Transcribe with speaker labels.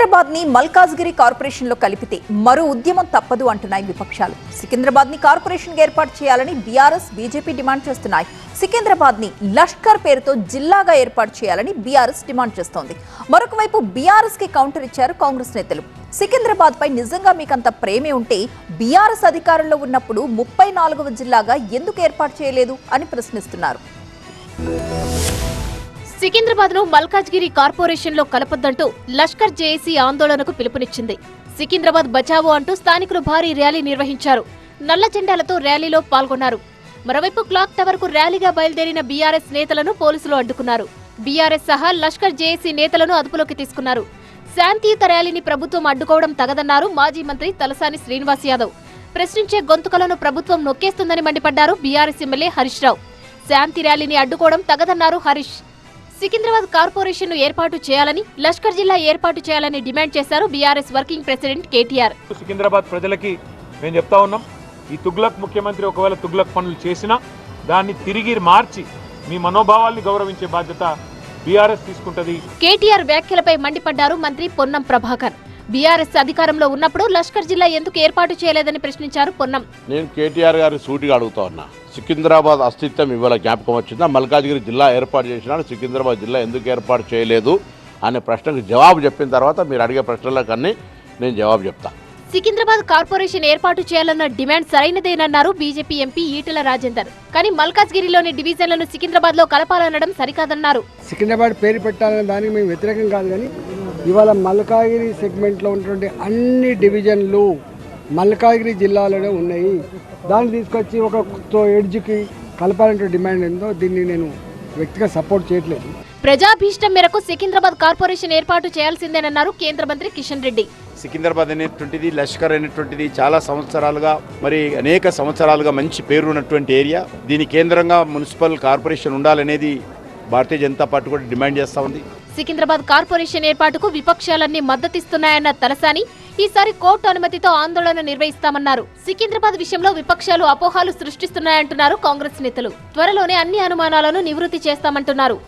Speaker 1: సికింద్రాబాద్ ని మల్కాజ్గిరి కార్పొరేషన్ లో కలిపితే మరో ఉద్యమం తప్పదు అంటున్నాయి విపక్షాలు. సికింద్రాబాద్ ని కార్పొరేషన్ ఏర్పాటు చేయాలని బీఆర్ఎస్ బీజేపీ డిమాండ్ చేస్తున్నాయి. సికింద్రాబాద్ ని లష్కర్ పేరుతో జిల్లాగా ఏర్పాటు చేయాలని బీఆర్ఎస్ డిమాండ్ చేస్తోంది. మరొక వైపు బీఆర్ఎస్ కి కౌంటర్ ఇచ్చారు కాంగ్రెస్ నేతలు. సికింద్రాబాద్ పై నిజంగా మీకంత ప్రేమే ఉంటే బీఆర్ఎస్ అధికారంలో ఉన్నప్పుడు 34వ జిల్లాగా ఎందుకు ఏర్పాటు చేయలేదు అని ప్రశ్నిస్తున్నారు.
Speaker 2: సికింద్రాబాద్ ను మల్కాజ్గిరి కార్పొరేషన్ లో కలపొద్దంటూ లష్కర్ జేఏసీ ఆందోళనకు పిలుపునిచ్చింది. సికింద్రాబాద్ బచావో అంటూ స్థానికులు భారీ ర్యాలీ నిర్వహించారు. నల్ల జెండాలతో ర్యాలీలో పాల్గొన్నారు. మరోవైపు క్లాక్ టవర్ కు ర్యాలీగా బయలుదేరిన బీఆర్ఎస్ నేతలను పోలీసులు అడ్డుకున్నారు. బీఆర్ఎస్ సహా లష్కర్ జేఏసీ నేతలను అదుపులోకి తీసుకున్నారు. శాంతియుత ర్యాలీని ప్రభుత్వం అడ్డుకోవడం తగదన్నారు మాజీ మంత్రి తలసాని శ్రీనివాస్ యాదవ్. ప్రశ్నించే గొంతుకలను ప్రభుత్వం నొక్కేస్తుందని మండిపడ్డారు బీఆర్ఎస్ ఎమ్మెల్యే హరీష్ రావు. శాంతి ర్యాలీని అడ్డుకోవడం తగదన్నారు హరీష్. సికింద్రాబాద్ కార్పొరేషన్ ను ఏర్పాటు చేయాలని, లష్కర్ జిల్లా ఏర్పాటు చేయాలని డిమాండ్ చేశారు BRS working president KTR.
Speaker 3: Secunderabad ప్రజలకి మేము చెప్తా ఉన్నాం, ఈ తుగ్లక్ ముఖ్యమంత్రి ఒకవేళ తుగ్లక్ పనులు చేసినా దాన్ని తిరిగి మార్చి మీ మనోభావాల్ని గౌరవించే బాధ్యత బీఆర్ఎస్ తీసుకుంటది.
Speaker 2: కేటీఆర్ వ్యాఖ్యలపై మండిపడ్డారు మంత్రి పొన్నం ప్రభాకర్. బీఆర్ఎస్ అధికారంలో ఉన్నప్పుడు లష్కర్ జిల్లా ఎందుకు ఏర్పాటు చేయలేదని ప్రశ్నించారు పొన్నం.
Speaker 4: నేను కేటీఆర్ గారి సూటిగా అడుగుతా ఉన్నా, సికింద్రాబాద్ అస్తిత్వం ఇవాళ జ్ఞాపకం వచ్చిందా? మల్కాజ్గిరి జిల్లా ఏర్పాటు చేసినా సికింద్రాబాద్ జిల్లా ఎందుకు ఏర్పాటు చేయలేదు అనే ప్రశ్నకు జవాబు చెప్పిన తర్వాత మీరు అడిగే ప్రశ్నలకన్నీ నేను జవాబు చెప్తా.
Speaker 2: సికింద్రాబాద్ కార్పొరేషన్ ఏర్పాటు చేయాలన్న డిమాండ్ సరైనదేనన్నారు బీజేపీ ఎంపీ ఈటెల రాజేందర్. కానీ మల్కాజ్గిరిలోని డివిజన్లను సికింద్రాబాద్ లో కలపాలనడం సరికాదన్నారు.
Speaker 5: సికింద్రాబాద్ పేరు పెట్టాలనే దానికి మేము వ్యతిరేకం కాదు, కానీ ఇవాళ మల్కాజ్గిరి సెగ్మెంట్ లో ఉన్నటువంటి అన్ని డివిజన్లు మల్కాజ్గిరి జిల్లాలోనే ఉన్నాయి. దాన్ని తీసుకొచ్చి ఒక ఎడ్జ్కి కలపాలంటే డిమాండ్ ఏందో దీన్ని నేను వ్యక్తిగా సపోర్ట్ చేయట్లేదు.
Speaker 2: ప్రజాభీష్టం మేరకు సికింద్రాబాద్ కార్పొరేషన్ ఏర్పాటు చేయాల్సిందేనన్నారు కేంద్ర మంత్రి కిషన్ రెడ్డి.
Speaker 6: సికింద్రాబాద్ అనేటువంటిది, లష్కర్ అనేటువంటిది చాలా సంవత్సరాలుగా, మరి అనేక సంవత్సరాలుగా మంచి పేరు ఉన్నటువంటి ఏరియా. దీని కేంద్రంగా మున్సిపల్ కార్పొరేషన్ ఉండాలనేది భారతీయ జనతా పార్టీ కూడా డిమాండ్ చేస్తా ఉంది.
Speaker 2: సికింద్రాబాద్ కార్పొరేషన్ ఏర్పాటుకు విపక్షాలన్నీ మద్దతిస్తున్నాయన్న తలసాని ఈసారి కోర్టు అనుమతితో ఆందోళన నిర్వహిస్తామన్నారు. సికింద్రాబాద్ విషయంలో విపక్షాలు అపోహాలు సృష్టిస్తున్నాయంటున్నారు కాంగ్రెస్ నేతలు. త్వరలోనే అన్ని అనుమానాలను నివృత్తి చేస్తామంటున్నారు.